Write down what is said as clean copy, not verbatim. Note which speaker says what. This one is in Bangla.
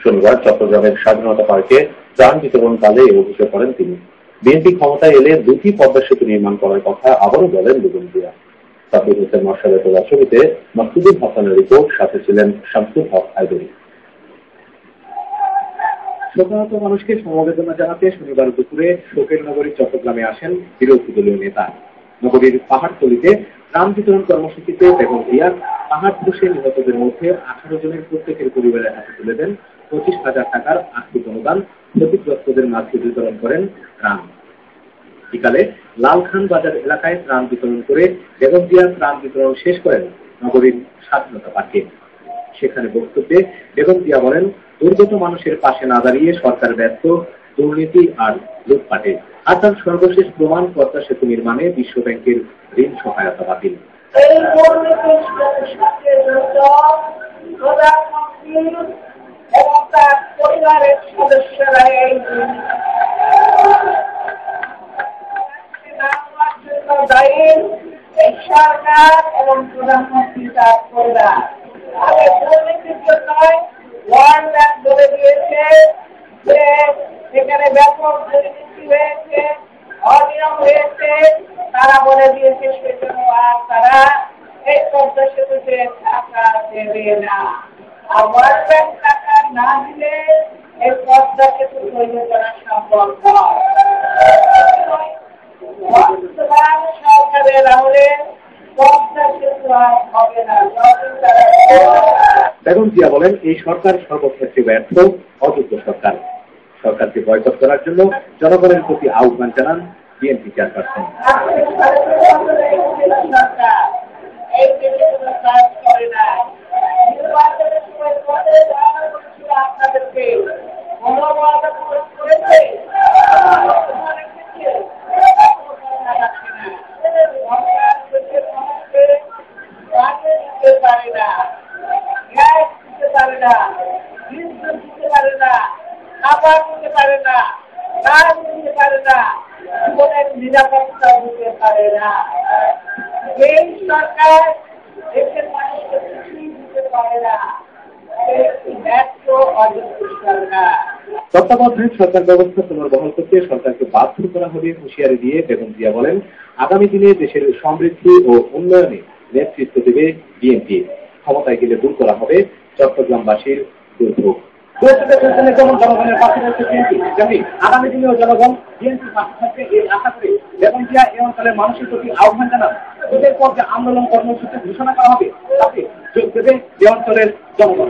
Speaker 1: শনিবার চট্টগ্রামের স্বাধীনতা পার্কে ত্রাণ বিতরণকালে এই অভিযোগ করেন তিনি। বিএনপি ক্ষমতায় এলে 2টি পদ্মা সেতু নির্মাণ করার কথা আবারও বলেন বেগম জিয়া। সাব্বির হোসেন মার্শালের তোলা ছবিতে মাসুদুল হাসানের রিপোর্ট, সাথে ছিলেন শামসুল হক আইদুরি।
Speaker 2: শোকাহত মানুষকে সমবেদনা জানাতে শনিবার দুপুরে শোকের নগরী চট্টগ্রামে আসেন বিরোধী দলীয় নেতা। নগরীর পাহাড়তলীতে ত্রাণ বিতরণ কর্মসূচিতে বেগম জিয়া পাহাড় ধসে নিহতদের মধ্যে 18 জনের প্রত্যেকের পরিবারের হাতে তুলে দেন 25,000 টাকার আর্থিক অনুদান। ক্ষতিগ্রস্তদের মাঝে বিতরণ করেন ত্রাণ। বিকালে লালখান বাজার এলাকায় ত্রাণ বিতরণ করে বেগম জিয়া ত্রাণ বিতরণ শেষ করেন নগরীর স্বাধীনতা পার্কে। সেখানে বক্তব্যে বেগম জিয়া বলেন, দুর্গত মানুষের পাশে না দাঁড়িয়ে সরকার ব্যর্থ দুর্নীতি আর লুটপাটে। আর তার সর্বশেষ প্রমাণ পদ্মা সেতু নির্মাণে বিশ্ব ব্যাংকের ঋণ সহায়তা বাতিল।
Speaker 3: এবং তার পরিবারের সদস্যরা এই দায়ী সরকার এবং প্রধানমন্ত্রী তার পরিবার। আগে দুর্নীতির জন্য ওয়ার্ল্ড ব্যাংক বলে দিয়েছে যে এখানে ব্যাপক দুর্নীতি হয়েছে, অনিয়ম হয়েছে, তারা বলে দিয়েছে সেজন্য আর তারা এই পদ্মা সেতুতে টাকা দেবে না। আর ওয়ার্ল্ড ব্যাংক টাকা না দিলে এই পদ্মা সেতু তৈরি করা সম্ভব নয়। বর্তমান সরকারের আমলে পদ্মা সেতু আর হবে না।
Speaker 2: বেগম জিয়া বলেন, এই সরকার সর্বক্ষেত্রে ব্যর্থ, অযোগ্য সরকার। সরকারকে বয়কট করার জন্য জনগণের প্রতি আহ্বান জানান বিএনপি চেয়ারপারসন।
Speaker 3: আপনাদেরকে মনোবাদা করেছে নিরাপত্তা দিতে পারে না। এই সরকার দেশের মানুষকে কিছুই দিতে পারে না।
Speaker 2: তত্ত্বাবধায়ক সরকার ব্যবস্থা পুনর্বহাল করতে সরকারকে বাধ্য করা হবে হুঁশিয়ারি দিয়ে বেগম জিয়া বলেন, আগামী দিনে দেশের সমৃদ্ধি ও উন্নয়নে নেতৃত্ব দেবে বিএনপি। ক্ষমতায় গেলে দূর করা হবে চট্টগ্রামবাসীর দুর্ভোগ। যেমন জনগণের পাশে রয়েছে বিএনপি, তেমনি আগামী দিনেও জনগণ বিএনপির পাশে থাকবে এই আশা করে বেগম জিয়া এই অঞ্চলের মানুষের প্রতি আহ্বান জানান। এদের পর যে আন্দোলন কর্মসূচি ঘোষণা করা হবে তাতে যোগ দেবে এই অঞ্চলের জনগণ।